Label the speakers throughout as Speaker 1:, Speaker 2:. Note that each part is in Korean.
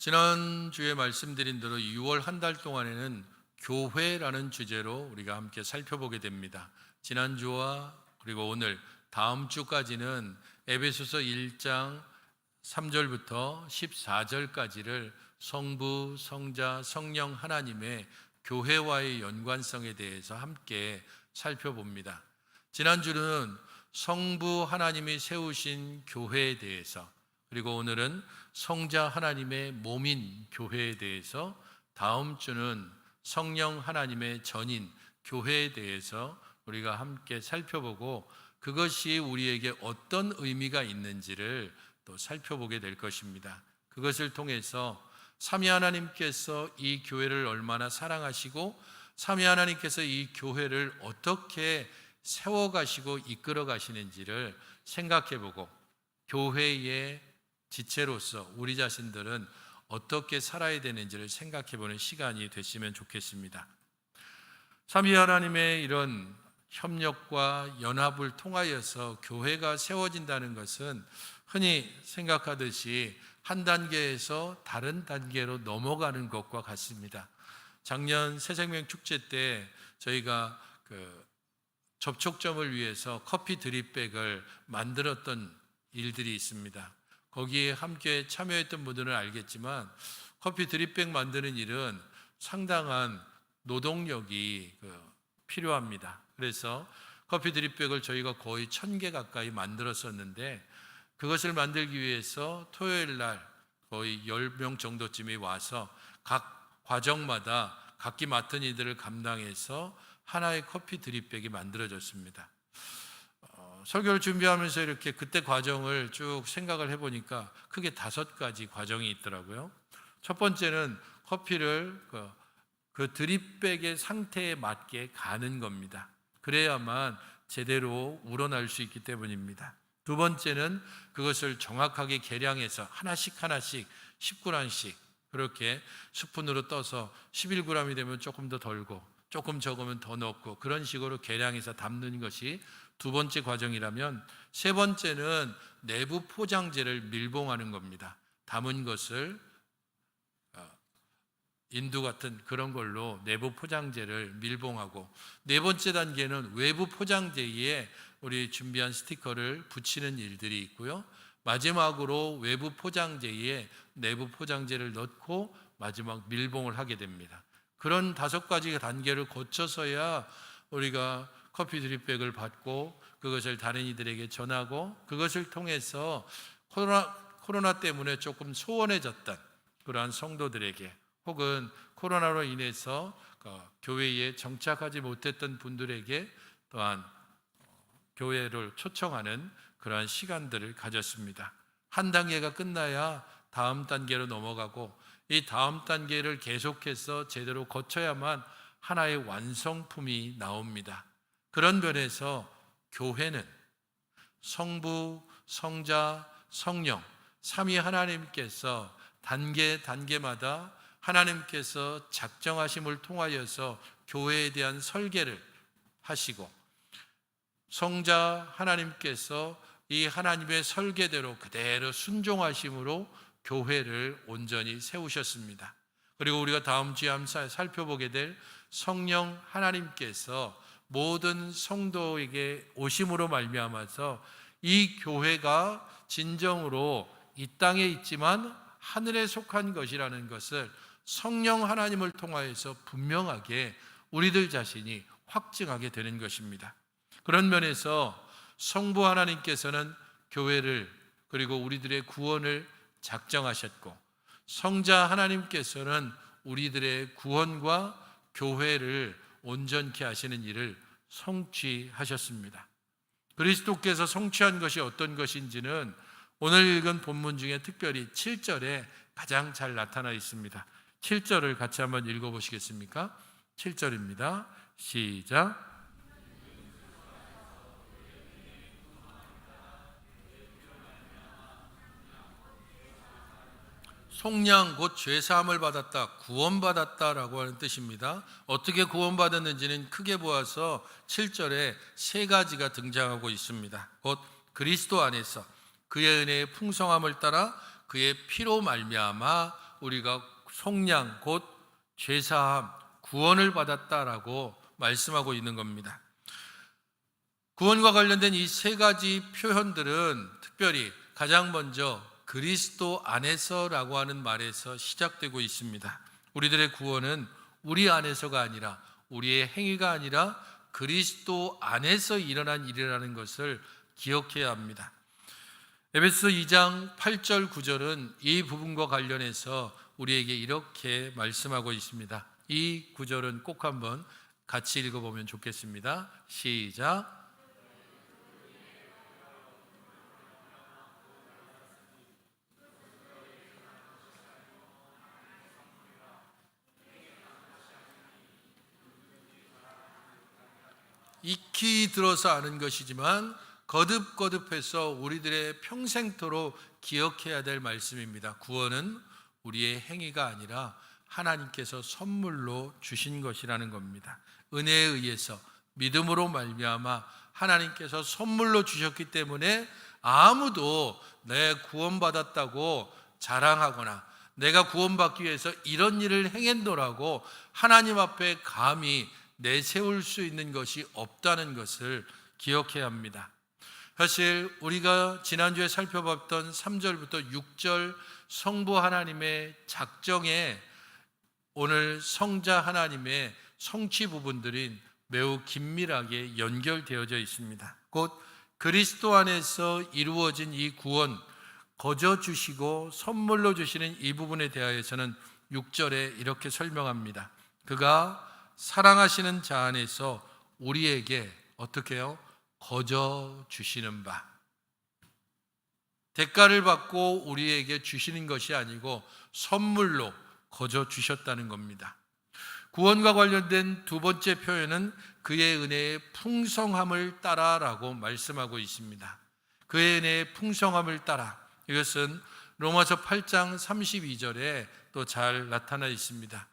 Speaker 1: 지난주에 말씀드린 대로 6월 한 달 동안에는 교회라는 주제로 우리가 함께 살펴보게 됩니다. 지난주와 그리고 오늘 다음 주까지는 에베소서 1장 3절부터 14절까지를 성부, 성자, 성령 하나님의 교회와의 연관성에 대해서 함께 살펴봅니다. 지난주는 성부 하나님이 세우신 교회에 대해서, 그리고 오늘은 성자 하나님의 몸인 교회에 대해서, 다음 주는 성령 하나님의 전인 교회에 대해서 우리가 함께 살펴보고 그것이 우리에게 어떤 의미가 있는지를 또 살펴보게 될 것입니다. 그것을 통해서 삼위 하나님께서 이 교회를 얼마나 사랑하시고 삼위 하나님께서 이 교회를 어떻게 세워가시고 이끌어 가시는지를 생각해보고 교회의 지체로서 우리 자신들은 어떻게 살아야 되는지를 생각해보는 시간이 됐으면 좋겠습니다. 삼위 하나님의 이런 협력과 연합을 통하여서 교회가 세워진다는 것은 흔히 생각하듯이 한 단계에서 다른 단계로 넘어가는 것과 같습니다. 작년 새생명 축제 때 저희가 접촉점을 위해서 커피 드립백을 만들었던 일들이 있습니다. 거기에 함께 참여했던 분들은 알겠지만 커피 드립백 만드는 일은 상당한 노동력이 필요합니다. 그래서 커피 드립백을 저희가 거의 1000개 가까이 만들었었는데 그것을 만들기 위해서 토요일 날 거의 10명 정도쯤이 와서 각 과정마다 각기 맡은 이들을 감당해서 하나의 커피 드립백이 만들어졌습니다. 설교를 준비하면서 이렇게 그때 과정을 쭉 생각을 해보니까 크게 5가지 과정이 있더라고요. 첫 번째는 커피를 그 드립백의 상태에 맞게 가는 겁니다. 그래야만 제대로 우러날 수 있기 때문입니다. 두 번째는 그것을 정확하게 계량해서 하나씩 10g씩 그렇게 스푼으로 떠서 11g이 되면 조금 더 덜고 조금 적으면 더 넣고 그런 식으로 계량해서 담는 것이 두 번째 과정이라면, 세 번째는 내부 포장재를 밀봉하는 겁니다. 담은 것을 인두 같은 그런 걸로 내부 포장재를 밀봉하고, 네 번째 단계는 외부 포장재에 우리 준비한 스티커를 붙이는 일들이 있고요. 마지막으로 외부 포장재에 내부 포장재를 넣고 마지막 밀봉을 하게 됩니다. 그런 5가지 단계를 거쳐서야 우리가 커피 드립백을 받고 그것을 다른 이들에게 전하고, 그것을 통해서 코로나 때문에 조금 소원해졌던 그러한 성도들에게, 혹은 코로나로 인해서 교회에 정착하지 못했던 분들에게 또한 교회를 초청하는 그러한 시간들을 가졌습니다. 한 단계가 끝나야 다음 단계로 넘어가고, 이 다음 단계를 계속해서 제대로 거쳐야만 하나의 완성품이 나옵니다. 그런 면에서 교회는 성부, 성자, 성령, 삼위 하나님께서 단계마다 하나님께서 작정하심을 통하여서 교회에 대한 설계를 하시고, 성자 하나님께서 이 하나님의 설계대로 그대로 순종하심으로 교회를 온전히 세우셨습니다. 그리고 우리가 다음 주에 한번 살펴보게 될 성령 하나님께서 모든 성도에게 오심으로 말미암아서 이 교회가 진정으로 이 땅에 있지만 하늘에 속한 것이라는 것을 성령 하나님을 통하여서 분명하게 우리들 자신이 확증하게 되는 것입니다. 그런 면에서 성부 하나님께서는 교회를, 그리고 우리들의 구원을 작정하셨고, 성자 하나님께서는 우리들의 구원과 교회를 온전케 하시는 일을 성취하셨습니다. 그리스도께서 성취한 것이 어떤 것인지는 오늘 읽은 본문 중에 특별히 7절에 가장 잘 나타나 있습니다. 7절을 같이 한번 읽어보시겠습니까? 7절입니다. 시작. 속량 곧 죄사함을 받았다, 구원받았다라고 하는 뜻입니다. 어떻게 구원받았는지는 크게 보아서 7절에 3가지가 등장하고 있습니다. 곧 그리스도 안에서 그의 은혜의 풍성함을 따라 그의 피로 말미암아 우리가 속량 곧 죄사함, 구원을 받았다라고 말씀하고 있는 겁니다. 구원과 관련된 이 세 가지 표현들은 특별히 가장 먼저 그리스도 안에서라고 하는 말에서 시작되고 있습니다. 우리들의 구원은 우리 안에서가 아니라, 우리의 행위가 아니라 그리스도 안에서 일어난 일이라는 것을 기억해야 합니다. 에베소 2장 8절 9절은 이 부분과 관련해서 우리에게 이렇게 말씀하고 있습니다. 이 구절은 꼭 한번 같이 읽어보면 좋겠습니다. 시작. 익히 들어서 아는 것이지만 거듭거듭해서 우리들의 평생토록 기억해야 될 말씀입니다. 구원은 우리의 행위가 아니라 하나님께서 선물로 주신 것이라는 겁니다. 은혜에 의해서 믿음으로 말미암아 하나님께서 선물로 주셨기 때문에 아무도 내 구원받았다고 자랑하거나 내가 구원받기 위해서 이런 일을 행했노라고 하나님 앞에 감히 내세울 수 있는 것이 없다는 것을 기억해야 합니다. 사실 우리가 지난주에 살펴봤던 3절부터 6절 성부 하나님의 작정에 오늘 성자 하나님의 성취 부분들이 매우 긴밀하게 연결되어져 있습니다. 곧 그리스도 안에서 이루어진 이 구원, 거저 주시고 선물로 주시는 이 부분에 대하여서는 6절에 이렇게 설명합니다. 그가 사랑하시는 자 안에서 우리에게 어떻게 해요? 거저 주시는 바. 대가를 받고 우리에게 주시는 것이 아니고 선물로 거저 주셨다는 겁니다. 구원과 관련된 두 번째 표현은 그의 은혜의 풍성함을 따라라고 말씀하고 있습니다. 그의 은혜의 풍성함을 따라. 이것은 로마서 8장 32절에 또 잘 나타나 있습니다.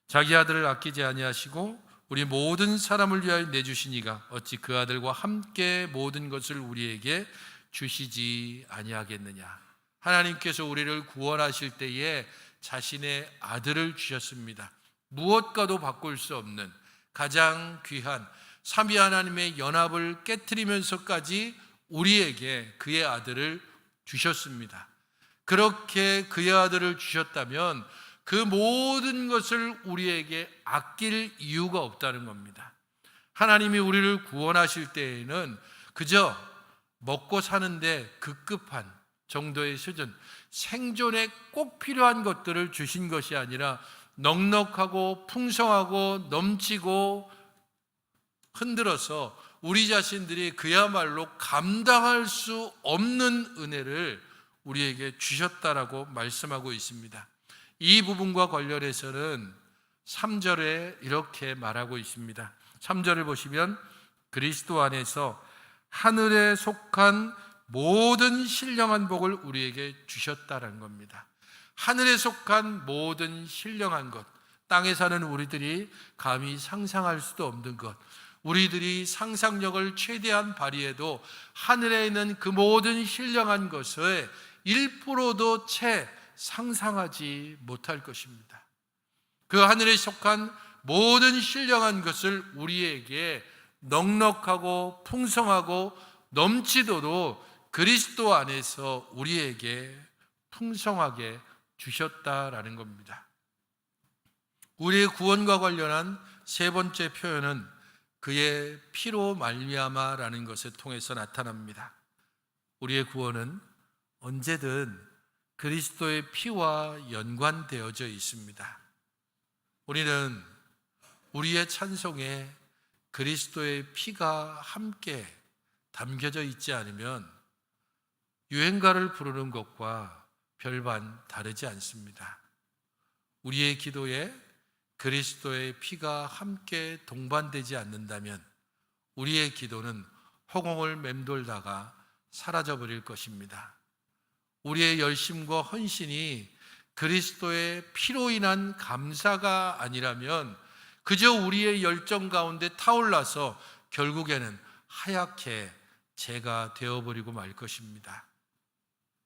Speaker 1: 자기 아들을 아끼지 아니하시고 우리 모든 사람을 위하여 내주시니가 어찌 그 아들과 함께 모든 것을 우리에게 주시지 아니하겠느냐. 하나님께서 우리를 구원하실 때에 자신의 아들을 주셨습니다. 무엇과도 바꿀 수 없는 가장 귀한 삼위 하나님의 연합을 깨트리면서까지 우리에게 그의 아들을 주셨습니다. 그렇게 그의 아들을 주셨다면 그 모든 것을 우리에게 아낄 이유가 없다는 겁니다. 하나님이 우리를 구원하실 때에는 그저 먹고 사는데 급급한 정도의 수준, 생존에 꼭 필요한 것들을 주신 것이 아니라 넉넉하고 풍성하고 넘치고 흔들어서 우리 자신들이 그야말로 감당할 수 없는 은혜를 우리에게 주셨다라고 말씀하고 있습니다. 이 부분과 관련해서는 3절에 이렇게 말하고 있습니다. 3절을 보시면 그리스도 안에서 하늘에 속한 모든 신령한 복을 우리에게 주셨다는 겁니다. 하늘에 속한 모든 신령한 것, 땅에 사는 우리들이 감히 상상할 수도 없는 것, 우리들이 상상력을 최대한 발휘해도 하늘에 있는 그 모든 신령한 것을 1%도 채 상상하지 못할 것입니다. 그 하늘에 속한 모든 신령한 것을 우리에게 넉넉하고 풍성하고 넘치도록 그리스도 안에서 우리에게 풍성하게 주셨다라는 겁니다. 우리의 구원과 관련한 세 번째 표현은 그의 피로 말미암아라는 것을 통해서 나타납니다. 우리의 구원은 언제든 그리스도의 피와 연관되어져 있습니다. 우리는 우리의 찬송에 그리스도의 피가 함께 담겨져 있지 않으면 유행가를 부르는 것과 별반 다르지 않습니다. 우리의 기도에 그리스도의 피가 함께 동반되지 않는다면 우리의 기도는 허공을 맴돌다가 사라져버릴 것입니다. 우리의 열심과 헌신이 그리스도의 피로 인한 감사가 아니라면 그저 우리의 열정 가운데 타올라서 결국에는 하얗게 재가 되어버리고 말 것입니다.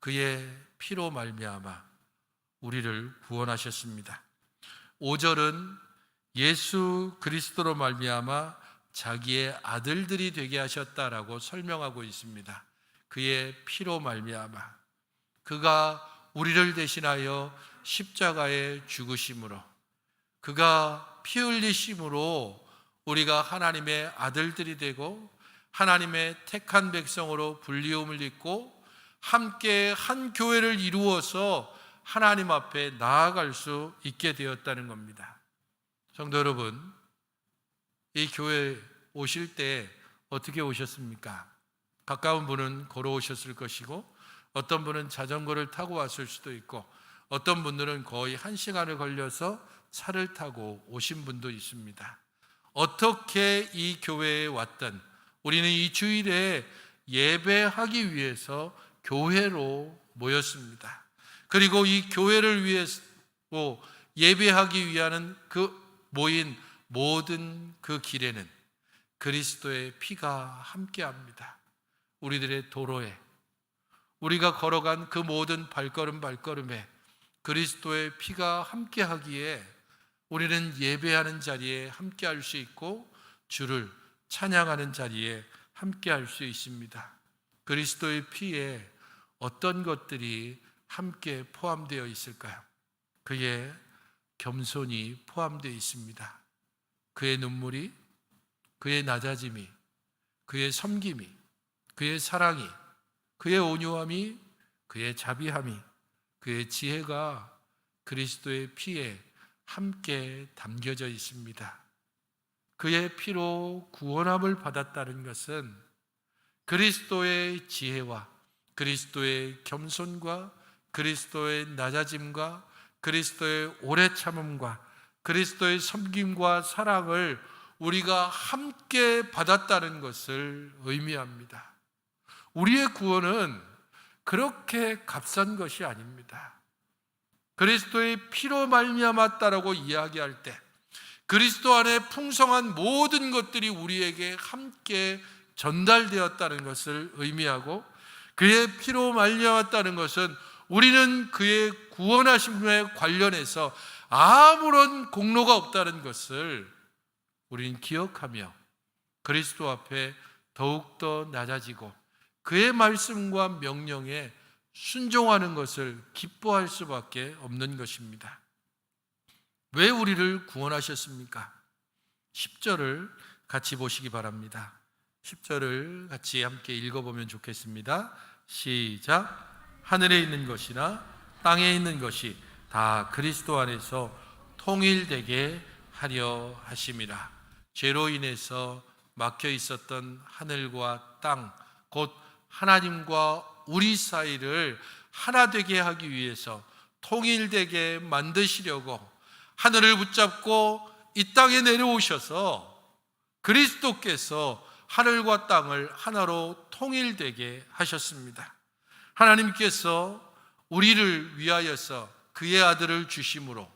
Speaker 1: 그의 피로 말미암아 우리를 구원하셨습니다. 5절은 예수 그리스도로 말미암아 자기의 아들들이 되게 하셨다라고 설명하고 있습니다. 그의 피로 말미암아, 그가 우리를 대신하여 십자가에 죽으심으로, 그가 피 흘리심으로 우리가 하나님의 아들들이 되고 하나님의 택한 백성으로 불리움을 입고 함께 한 교회를 이루어서 하나님 앞에 나아갈 수 있게 되었다는 겁니다. 성도 여러분, 이 교회 오실 때 어떻게 오셨습니까? 가까운 분은 걸어오셨을 것이고, 어떤 분은 자전거를 타고 왔을 수도 있고, 어떤 분들은 거의 1시간을 걸려서 차를 타고 오신 분도 있습니다. 어떻게 이 교회에 왔든 우리는 이 주일에 예배하기 위해서 교회로 모였습니다. 그리고 이 교회를 위해서 예배하기 위한 그 모인 모든 그 길에는 그리스도의 피가 함께합니다. 우리들의 도로에, 우리가 걸어간 그 모든 발걸음에 그리스도의 피가 함께하기에 우리는 예배하는 자리에 함께할 수 있고 주를 찬양하는 자리에 함께할 수 있습니다. 그리스도의 피에 어떤 것들이 함께 포함되어 있을까요? 그의 겸손이 포함되어 있습니다. 그의 눈물이, 그의 낮아짐이, 그의 섬김이, 그의 사랑이, 그의 온유함이, 그의 자비함이, 그의 지혜가 그리스도의 피에 함께 담겨져 있습니다. 그의 피로 구원함을 받았다는 것은 그리스도의 지혜와 그리스도의 겸손과 그리스도의 낮아짐과 그리스도의 오래 참음과 그리스도의 섬김과 사랑을 우리가 함께 받았다는 것을 의미합니다. 우리의 구원은 그렇게 값싼 것이 아닙니다. 그리스도의 피로 말미암았다라고 이야기할 때 그리스도 안에 풍성한 모든 것들이 우리에게 함께 전달되었다는 것을 의미하고, 그의 피로 말미암았다는 것은 우리는 그의 구원하심에 관련해서 아무런 공로가 없다는 것을 우리는 기억하며 그리스도 앞에 더욱더 낮아지고 그의 말씀과 명령에 순종하는 것을 기뻐할 수밖에 없는 것입니다. 왜 우리를 구원하셨습니까? 10절을 같이 보시기 바랍니다. 10절을 같이 함께 읽어보면 좋겠습니다. 시작. 하늘에 있는 것이나 땅에 있는 것이 다 그리스도 안에서 통일되게 하려 하심이라. 죄로 인해서 막혀 있었던 하늘과 땅, 곧 하나님과 우리 사이를 하나 되게 하기 위해서 통일되게 만드시려고 하늘을 붙잡고 이 땅에 내려오셔서 그리스도께서 하늘과 땅을 하나로 통일되게 하셨습니다. 하나님께서 우리를 위하여서 그의 아들을 주심으로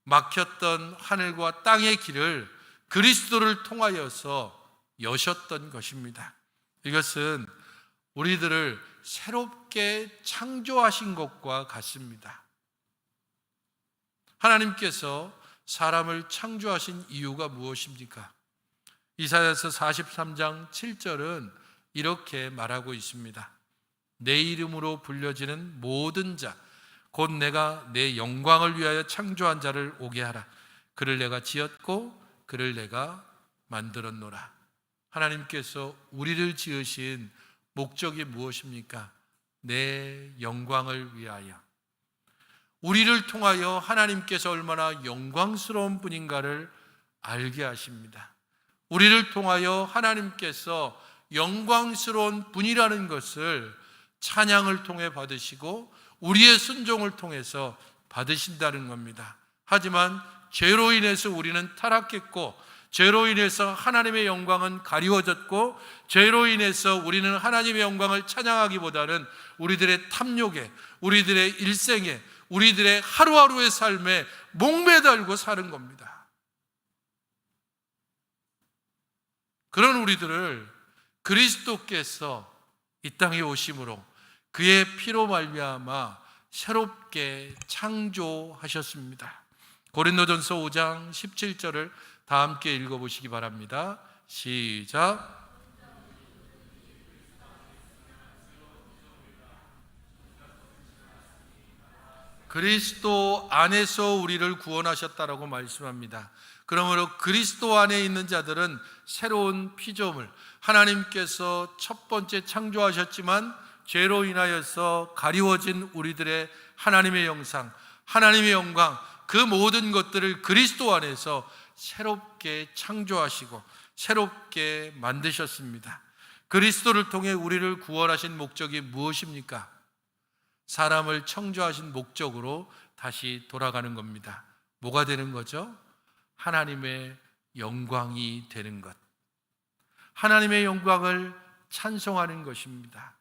Speaker 1: 막혔던 하늘과 땅의 길을 그리스도를 통하여서 여셨던 것입니다. 이것은 우리들을 새롭게 창조하신 것과 같습니다. 하나님께서 사람을 창조하신 이유가 무엇입니까? 이사야서 43장 7절은 이렇게 말하고 있습니다. 내 이름으로 불려지는 모든 자, 곧 내가 내 영광을 위하여 창조한 자를 오게 하라. 그를 내가 지었고 그를 내가 만들었노라. 하나님께서 우리를 지으신 목적이 무엇입니까? 내 영광을 위하여, 우리를 통하여 하나님께서 얼마나 영광스러운 분인가를 알게 하십니다. 우리를 통하여 하나님께서 영광스러운 분이라는 것을 찬양을 통해 받으시고 우리의 순종을 통해서 받으신다는 겁니다. 하지만 죄로 인해서 우리는 타락했고, 죄로 인해서 하나님의 영광은 가리워졌고, 죄로 인해서 우리는 하나님의 영광을 찬양하기보다는 우리들의 탐욕에, 우리들의 일생에, 우리들의 하루하루의 삶에 목매달고 사는 겁니다. 그런 우리들을 그리스도께서 이 땅에 오심으로 그의 피로 말미암아 새롭게 창조하셨습니다. 고린도전서 5장 17절을 다 함께 읽어보시기 바랍니다. 시작. 그리스도 안에서 우리를 구원하셨다라고 말씀합니다. 그러므로 그리스도 안에 있는 자들은 새로운 피조물, 하나님께서 첫 번째 창조하셨지만 죄로 인하여서 가리워진 우리들의 하나님의 형상, 하나님의 영광, 그 모든 것들을 그리스도 안에서 새롭게 창조하시고 새롭게 만드셨습니다. 그리스도를 통해 우리를 구원하신 목적이 무엇입니까? 사람을 창조하신 목적으로 다시 돌아가는 겁니다. 뭐가 되는 거죠? 하나님의 영광이 되는 것, 하나님의 영광을 찬송하는 것입니다.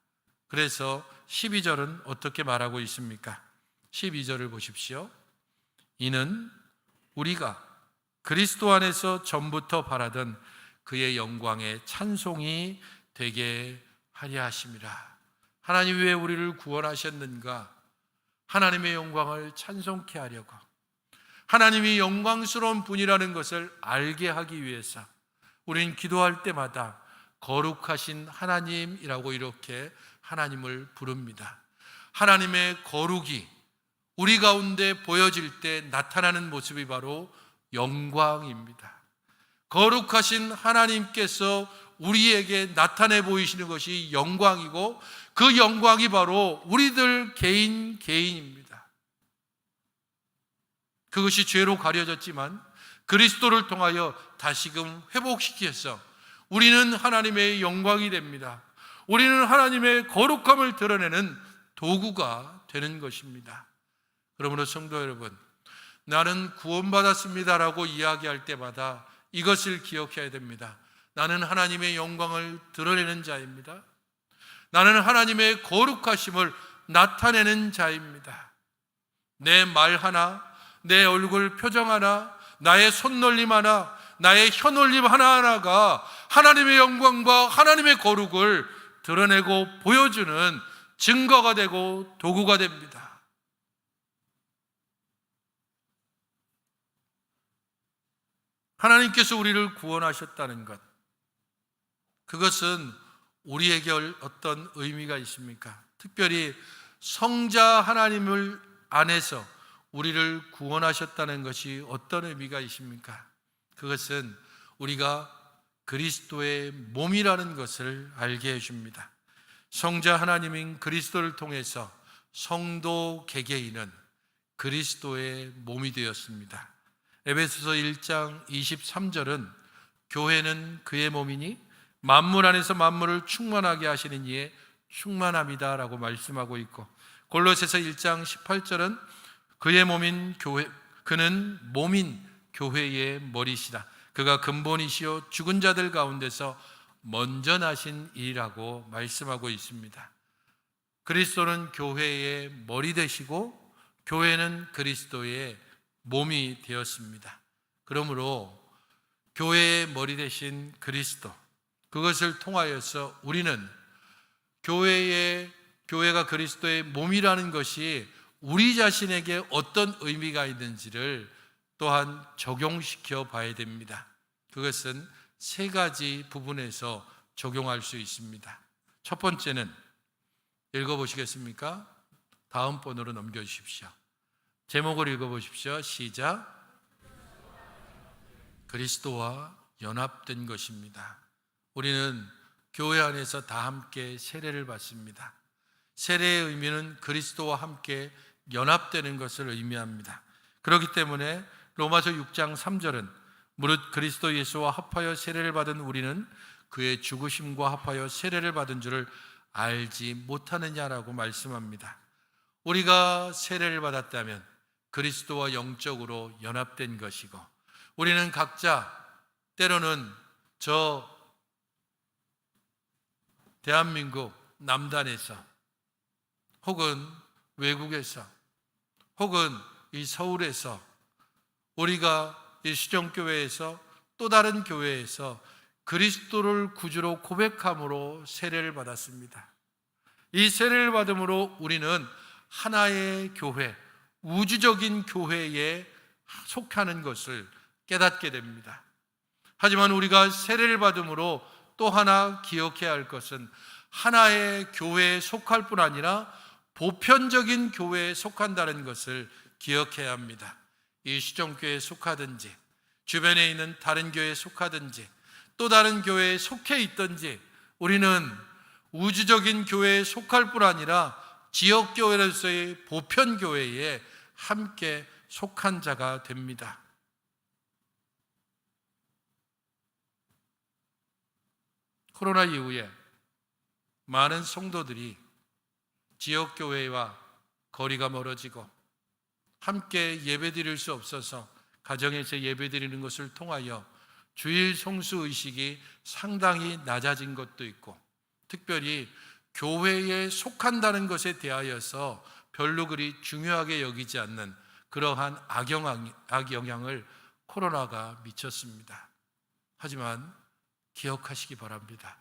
Speaker 1: 그래서 12절은 어떻게 말하고 있습니까? 12절을 보십시오. 이는 우리가 그리스도 안에서 전부터 바라던 그의 영광의 찬송이 되게 하려 하심이라. 하나님 왜 우리를 구원하셨는가? 하나님의 영광을 찬송케 하려고, 하나님이 영광스러운 분이라는 것을 알게 하기 위해서 우린 기도할 때마다 거룩하신 하나님이라고 이렇게 하나님을 부릅니다. 하나님의 거룩이 우리 가운데 보여질 때 나타나는 모습이 바로 영광입니다. 거룩하신 하나님께서 우리에게 나타내 보이시는 것이 영광이고, 그 영광이 바로 우리들 개인입니다. 그것이 죄로 가려졌지만 그리스도를 통하여 다시금 회복시켜서 우리는 하나님의 영광이 됩니다. 우리는 하나님의 거룩함을 드러내는 도구가 되는 것입니다. 그러므로 성도 여러분, 나는 구원받았습니다라고 이야기할 때마다 이것을 기억해야 됩니다. 나는 하나님의 영광을 드러내는 자입니다. 나는 하나님의 거룩하심을 나타내는 자입니다. 내 말 하나, 내 얼굴 표정 하나, 나의 손놀림 하나, 나의 혀놀림 하나하나가 하나님의 영광과 하나님의 거룩을 드러내고 보여주는 증거가 되고 도구가 됩니다. 하나님께서 우리를 구원하셨다는 것, 그것은 우리에게 어떤 의미가 있습니까? 특별히 성자 하나님을 안에서 우리를 구원하셨다는 것이 어떤 의미가 있습니까? 그것은 우리가 그리스도의 몸이라는 것을 알게 해줍니다. 성자 하나님인 그리스도를 통해서 성도 개개인은 그리스도의 몸이 되었습니다. 에베소서 1장 23절은 교회는 그의 몸이니 만물 안에서 만물을 충만하게 하시는 이의 충만함이다 라고 말씀하고 있고, 골로새서 1장 18절은 그의 몸인 교회, 그는 몸인 교회의 머리시다. 그가 근본이시요 죽은 자들 가운데서 먼저 나신 이라고 말씀하고 있습니다. 그리스도는 교회의 머리 되시고 교회는 그리스도의 몸이 되었습니다. 그러므로 교회의 머리 되신 그리스도, 그것을 통하여서 우리는 교회가 그리스도의 몸이라는 것이 우리 자신에게 어떤 의미가 있는지를 또한 적용시켜 봐야 됩니다. 그것은 세 가지 부분에서 적용할 수 있습니다. 첫 번째는 읽어보시겠습니까? 다음 번으로 넘겨주십시오. 제목을 읽어보십시오. 시작. 그리스도와 연합된 것입니다. 우리는 교회 안에서 다 함께 세례를 받습니다. 세례의 의미는 그리스도와 함께 연합되는 것을 의미합니다. 그렇기 때문에 로마서 6장 3절은 무릇 그리스도 예수와 합하여 세례를 받은 우리는 그의 죽으심과 합하여 세례를 받은 줄을 알지 못하느냐라고 말씀합니다. 우리가 세례를 받았다면 그리스도와 영적으로 연합된 것이고, 우리는 각자 때로는 저 대한민국 남단에서 혹은 외국에서 혹은 이 서울에서 우리가 이 수정교회에서 또 다른 교회에서 그리스도를 구주로 고백함으로 세례를 받았습니다. 이 세례를 받음으로 우리는 하나의 교회, 우주적인 교회에 속하는 것을 깨닫게 됩니다. 하지만 우리가 세례를 받음으로 또 하나 기억해야 할 것은 하나의 교회에 속할 뿐 아니라 보편적인 교회에 속한다는 것을 기억해야 합니다. 이 시종교회에 속하든지 주변에 있는 다른 교회에 속하든지 또 다른 교회에 속해 있든지 우리는 우주적인 교회에 속할 뿐 아니라 지역교회로서의 보편교회에 함께 속한 자가 됩니다. 코로나 이후에 많은 성도들이 지역교회와 거리가 멀어지고 함께 예배드릴 수 없어서 가정에서 예배드리는 것을 통하여 주일 성수의식이 상당히 낮아진 것도 있고, 특별히 교회에 속한다는 것에 대하여서 별로 그리 중요하게 여기지 않는 그러한 악영향을 코로나가 미쳤습니다. 하지만 기억하시기 바랍니다.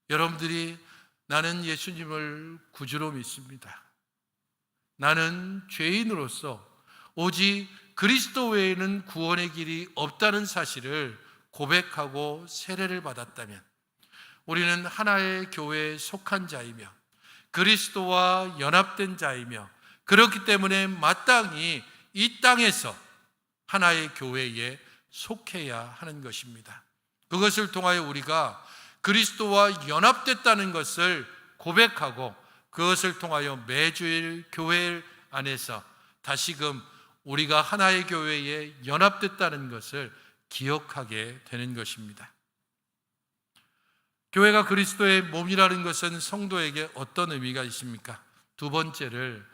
Speaker 1: 여러분들이 나는 예수님을 구주로 믿습니다. 나는 죄인으로서 오직 그리스도 외에는 구원의 길이 없다는 사실을 고백하고 세례를 받았다면 우리는 하나의 교회에 속한 자이며 그리스도와 연합된 자이며 그렇기 때문에 마땅히 이 땅에서 하나의 교회에 속해야 하는 것입니다. 그것을 통하여 우리가 그리스도와 연합됐다는 것을 고백하고 그것을 통하여 매주일 교회 안에서 다시금 우리가 하나의 교회에 연합됐다는 것을 기억하게 되는 것입니다. 교회가 그리스도의 몸이라는 것은 성도에게 어떤 의미가 있습니까? 두 번째를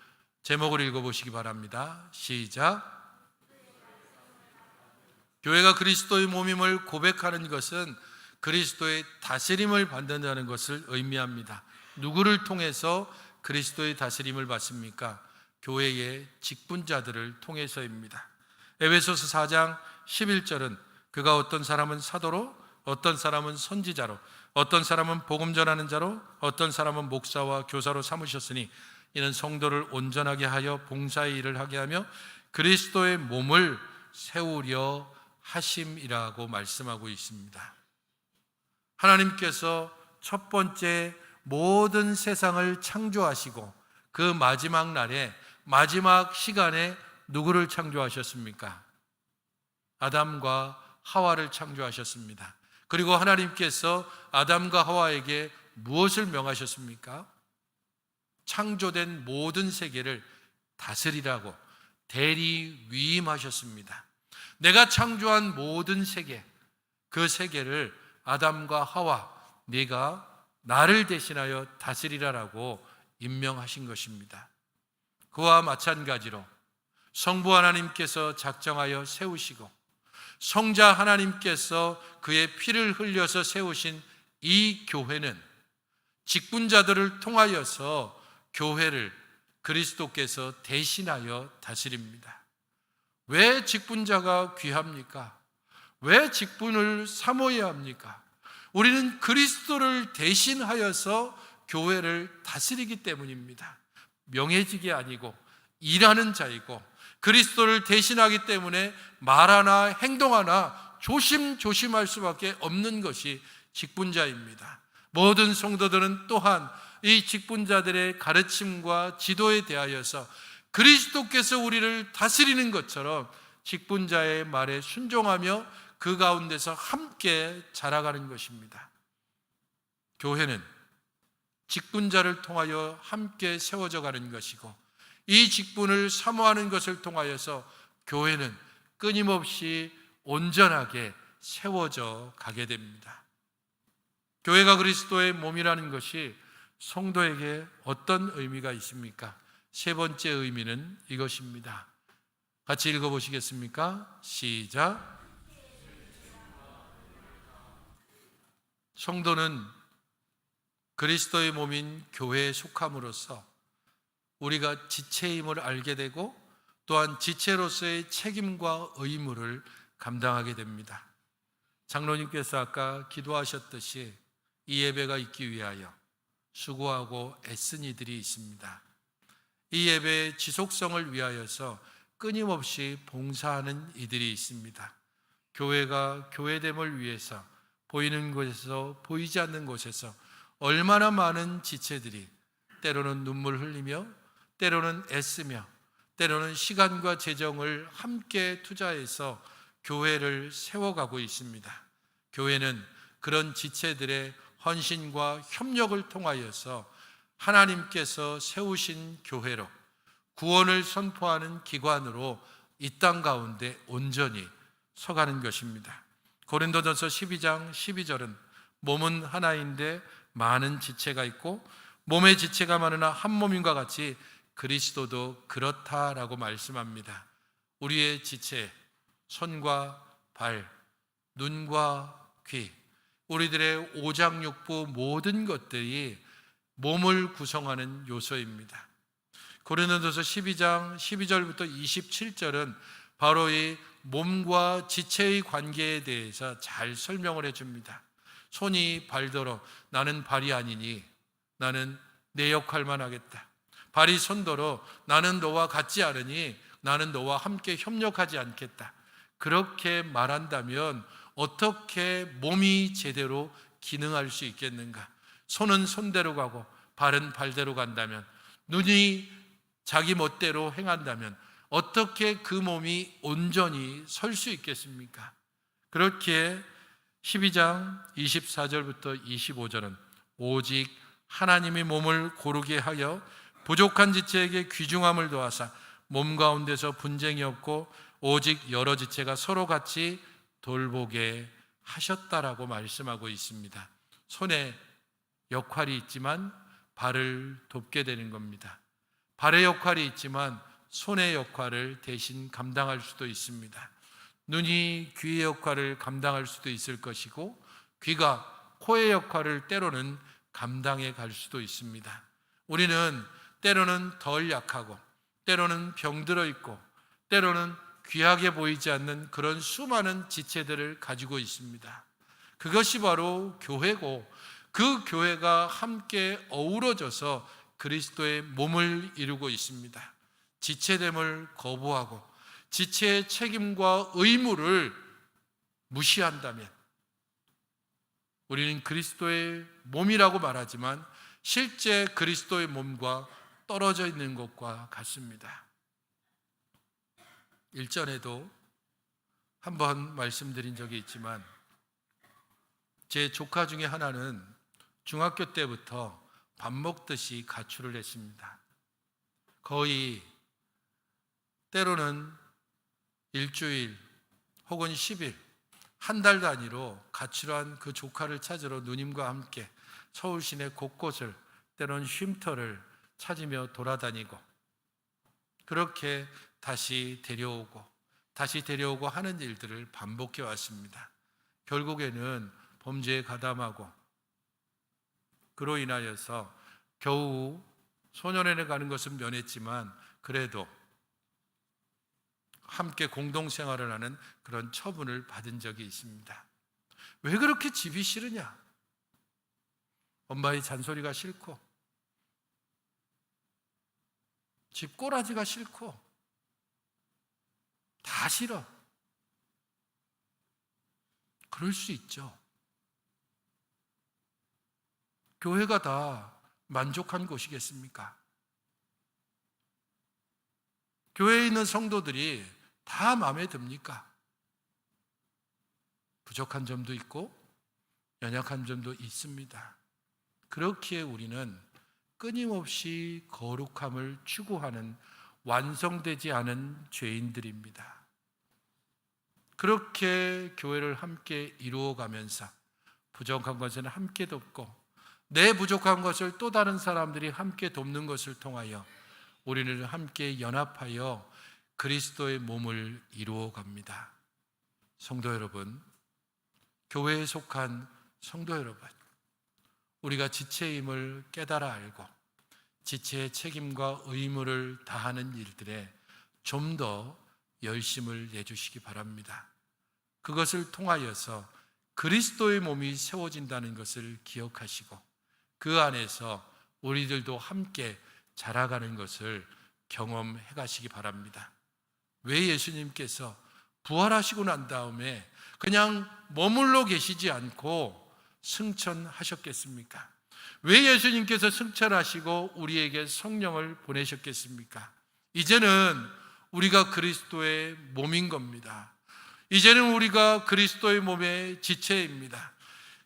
Speaker 1: 제목을 읽어보시기 바랍니다. 시작. 교회가 그리스도의 몸임을 고백하는 것은 그리스도의 다스림을 받는다는 것을 의미합니다. 누구를 통해서 그리스도의 다스림을 받습니까? 교회의 직분자들을 통해서입니다. 에베소서 4장 11절은 그가 어떤 사람은 사도로, 어떤 사람은 선지자로, 어떤 사람은 복음 전하는 자로, 어떤 사람은 목사와 교사로 삼으셨으니 이는 성도를 온전하게 하여 봉사의 일을 하게 하며 그리스도의 몸을 세우려 하심이라고 말씀하고 있습니다. 하나님께서 첫 번째 모든 세상을 창조하시고 그 마지막 날에 마지막 시간에 누구를 창조하셨습니까? 아담과 하와를 창조하셨습니다. 그리고 하나님께서 아담과 하와에게 무엇을 명하셨습니까? 창조된 모든 세계를 다스리라고 대리 위임하셨습니다. 내가 창조한 모든 세계, 그 세계를 아담과 하와, 네가 나를 대신하여 다스리라라고 임명하신 것입니다. 그와 마찬가지로 성부 하나님께서 작정하여 세우시고 성자 하나님께서 그의 피를 흘려서 세우신 이 교회는 직분자들을 통하여서 교회를 그리스도께서 대신하여 다스립니다. 왜 직분자가 귀합니까? 왜 직분을 사모해야 합니까? 우리는 그리스도를 대신하여서 교회를 다스리기 때문입니다. 명예직이 아니고 일하는 자이고 그리스도를 대신하기 때문에 말하나 행동하나 조심조심할 수밖에 없는 것이 직분자입니다. 모든 성도들은 또한 이 직분자들의 가르침과 지도에 대하여서 그리스도께서 우리를 다스리는 것처럼 직분자의 말에 순종하며 그 가운데서 함께 자라가는 것입니다. 교회는 직분자를 통하여 함께 세워져 가는 것이고 이 직분을 사모하는 것을 통하여서 교회는 끊임없이 온전하게 세워져 가게 됩니다. 교회가 그리스도의 몸이라는 것이 성도에게 어떤 의미가 있습니까? 세 번째 의미는 이것입니다. 같이 읽어보시겠습니까? 시작. 성도는 그리스도의 몸인 교회에 속함으로써 우리가 지체임을 알게 되고 또한 지체로서의 책임과 의무를 감당하게 됩니다. 장로님께서 아까 기도하셨듯이 이 예배가 있기 위하여 수고하고 애쓴 이들이 있습니다. 이 예배의 지속성을 위하여서 끊임없이 봉사하는 이들이 있습니다. 교회가 교회됨을 위해서 보이는 곳에서 보이지 않는 곳에서 얼마나 많은 지체들이 때로는 눈물 흘리며 때로는 애쓰며 때로는 시간과 재정을 함께 투자해서 교회를 세워가고 있습니다. 교회는 그런 지체들의 헌신과 협력을 통하여서 하나님께서 세우신 교회로 구원을 선포하는 기관으로 이 땅 가운데 온전히 서가는 것입니다. 고린도전서 12장 12절은 몸은 하나인데 많은 지체가 있고 몸의 지체가 많으나 한 몸인과 같이 그리스도도 그렇다라고 말씀합니다. 우리의 지체, 손과 발, 눈과 귀, 우리들의 오장육부 모든 것들이 몸을 구성하는 요소입니다. 고린도전서 12장 12절부터 27절은 바로 이 몸과 지체의 관계에 대해서 잘 설명을 해줍니다. 손이 발더러 나는 발이 아니니 나는 내 역할만 하겠다. 발이 손더러 나는 너와 같지 않으니 나는 너와 함께 협력하지 않겠다. 그렇게 말한다면 어떻게 몸이 제대로 기능할 수 있겠는가? 손은 손대로 가고 발은 발대로 간다면, 눈이 자기 멋대로 행한다면 어떻게 그 몸이 온전히 설 수 있겠습니까? 그렇게 12장 24절부터 25절은 오직 하나님이 몸을 고르게 하여 부족한 지체에게 귀중함을 더하사 몸 가운데서 분쟁이 없고 오직 여러 지체가 서로 같이 돌보게 하셨다라고 말씀하고 있습니다. 손에 역할이 있지만 발을 돕게 되는 겁니다. 발의 역할이 있지만 손의 역할을 대신 감당할 수도 있습니다. 눈이 귀의 역할을 감당할 수도 있을 것이고 귀가 코의 역할을 때로는 감당해 갈 수도 있습니다. 우리는 때로는 덜 약하고 때로는 병들어 있고 때로는 귀하게 보이지 않는 그런 수많은 지체들을 가지고 있습니다. 그것이 바로 교회고 그 교회가 함께 어우러져서 그리스도의 몸을 이루고 있습니다. 지체됨을 거부하고 지체의 책임과 의무를 무시한다면 우리는 그리스도의 몸이라고 말하지만 실제 그리스도의 몸과 떨어져 있는 것과 같습니다. 일전에도 한번 말씀드린 적이 있지만 제 조카 중에 하나는 중학교 때부터 밥 먹듯이 가출을 했습니다. 거의 때로는 일주일 혹은 10일, 한 달 단위로 가출한 그 조카를 찾으러 누님과 함께 서울 시내 곳곳을 때로는 쉼터를 찾으며 돌아다니고 그렇게 다시 데려오고 하는 일들을 반복해 왔습니다. 결국에는 범죄에 가담하고 그로 인하여서 겨우 소년원에 가는 것은 면했지만 그래도 함께 공동생활을 하는 그런 처분을 받은 적이 있습니다. 왜 그렇게 집이 싫으냐? 엄마의 잔소리가 싫고 집 꼬라지가 싫고 다 싫어. 그럴 수 있죠. 교회가 다 만족한 곳이겠습니까? 교회에 있는 성도들이 다 마음에 듭니까? 부족한 점도 있고 연약한 점도 있습니다. 그렇기에 우리는 끊임없이 거룩함을 추구하는 완성되지 않은 죄인들입니다. 그렇게 교회를 함께 이루어가면서 부족한 것은 함께 돕고 내 부족한 것을 또 다른 사람들이 함께 돕는 것을 통하여 우리는 함께 연합하여 그리스도의 몸을 이루어갑니다. 성도 여러분, 교회에 속한 성도 여러분, 우리가 지체임을 깨달아 알고 지체의 책임과 의무를 다하는 일들에 좀 더 열심을 내주시기 바랍니다. 그것을 통하여서 그리스도의 몸이 세워진다는 것을 기억하시고 그 안에서 우리들도 함께 자라가는 것을 경험해 가시기 바랍니다. 왜 예수님께서 부활하시고 난 다음에 그냥 머물러 계시지 않고 승천하셨겠습니까? 왜 예수님께서 승천하시고 우리에게 성령을 보내셨겠습니까? 이제는 우리가 그리스도의 몸인 겁니다. 이제는 우리가 그리스도의 몸의 지체입니다.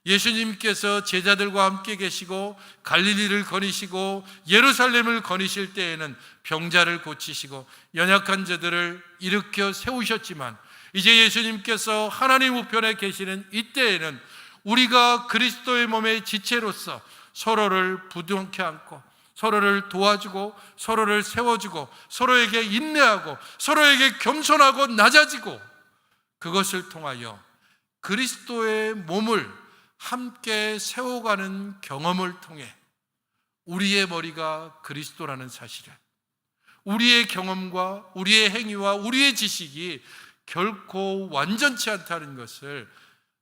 Speaker 1: 예수님께서 제자들과 함께 계시고 갈릴리를 거니시고 예루살렘을 거니실 때에는 병자를 고치시고 연약한 자들을 일으켜 세우셨지만, 이제 예수님께서 하나님 우편에 계시는 이때에는 우리가 그리스도의 몸의 지체로서 서로를 부둥켜 안고 서로를 도와주고 서로를 세워주고 서로에게 인내하고 서로에게 겸손하고 낮아지고, 그것을 통하여 그리스도의 몸을 함께 세워가는 경험을 통해 우리의 머리가 그리스도라는 사실을, 우리의 경험과 우리의 행위와 우리의 지식이 결코 완전치 않다는 것을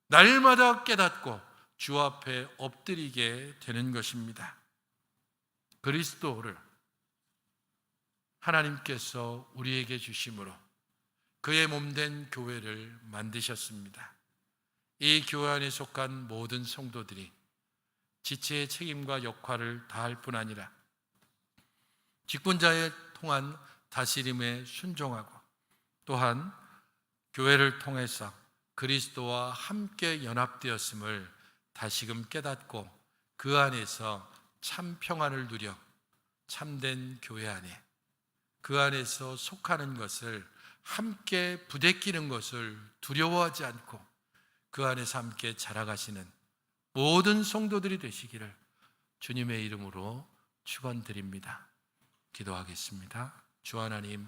Speaker 1: 날마다 깨닫고 주 앞에 엎드리게 되는 것입니다. 그리스도를 하나님께서 우리에게 주심으로 그의 몸된 교회를 만드셨습니다. 이 교회 안에 속한 모든 성도들이 지체의 책임과 역할을 다할 뿐 아니라 직분자에 통한 다스림에 순종하고, 또한 교회를 통해서 그리스도와 함께 연합되었음을 다시금 깨닫고 그 안에서 참 평안을 누려 참된 교회 안에, 그 안에서 속하는 것을, 함께 부대끼는 것을 두려워하지 않고 그 안에서 함께 자라가시는 모든 성도들이 되시기를 주님의 이름으로 축원드립니다. 기도하겠습니다. 주 하나님,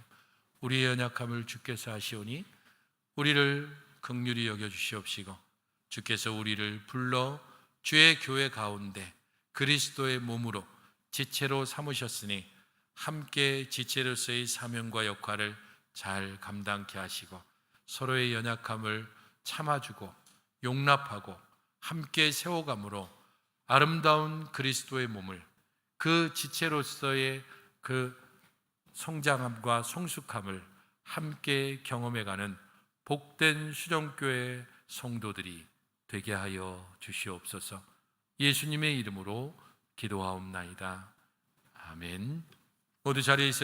Speaker 1: 우리의 연약함을 주께서 아시오니 우리를 긍휼히 여겨 주시옵시고, 주께서 우리를 불러 주의 교회 가운데 그리스도의 몸으로 지체로 삼으셨으니 함께 지체로서의 사명과 역할을 잘 감당케 하시고 서로의 연약함을 참아주고 용납하고 함께 세워감으로 아름다운 그리스도의 몸을, 그 지체로서의 그 성장함과 성숙함을 함께 경험해가는 복된 수정교회 성도들이 되게 하여 주시옵소서. 예수님의 이름으로 기도하옵나이다. 아멘. 모두 자리에 있어